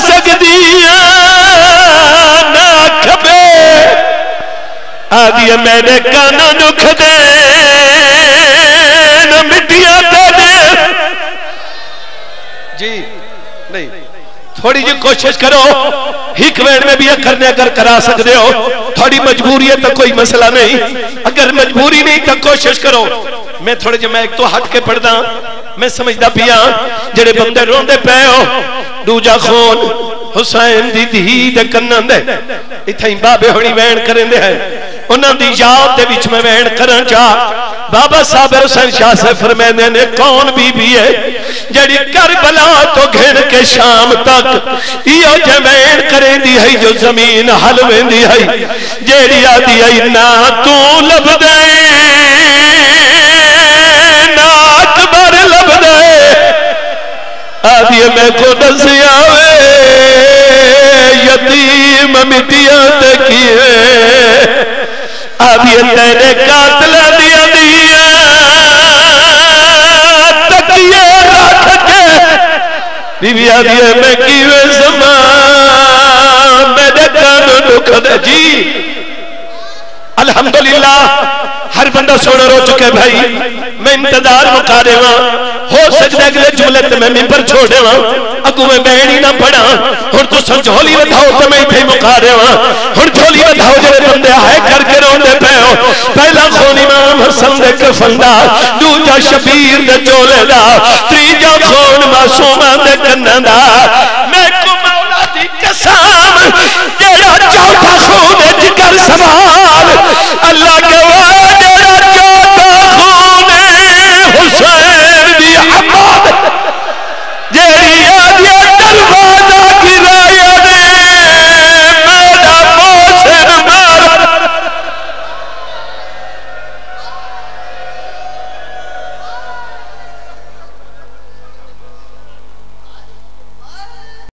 سکدی نہ کھبے آدھی میرے کانوں دکھ دے مٹیاں تے دے جی نہیں تھوڑی جی کوشش کرو ہک ویڑ میں بھی یہ کرنے اگر کرا سکتے ہو تھوڑی مجبوری ہے تو کوئی مسئلہ نہیں اگر مجبوری نہیں تو کوشش کرو میں تھوڑے جی میں ایک تو ہٹ کے پڑھ دا میں سمجھدا پیا جڑے بندے روندے پے ہو دوجا خون حسین دی دھی دے کنن دے ایتھے بابے ہونی وین کرن دے ہیں انہاں دی یاد دے وچ میں وین کرن چا بابا صاحب حسین شاہ سے فرمیندے نے کون بی بی ہے جڑی کربلا تو گھن کے شام تک ایو جوین کریں دی ہے جو زمین حل ویندی ہے جیڑی آدھی ہے نا تو لب دے نا اکبر لب دے آدھی میں کو دسیا وے یتیم مٹیاں تے کیے آدھی تیرے قاتل دیا دیا تکیے رکھ کے بی بی آدھی میں کیوے زمان میرے کانوں دکھ دے جی الحمدللہ ہر بندہ سونا رو چکے بھائی میں انتظار مکا دے وہاں ہو سجدہ اگلے جملے تے میں ممبر چھوڑے وہاں اگو میں بہنی نہ پڑھا اور تو سن جھولی ودھاؤ تو میں تھے مکا دے وہاں اور جھولی ودھاؤ جڑے بندے آئے کر کے روندے پہ ہو پہلا خون امام حسن دے کفندہ دوجا شبیر دے چولے دا تریجا خون معصومہ دے کنندہ میں کو مولا دی قسم جڑا چوتھا خون جگر سوال اللہ کے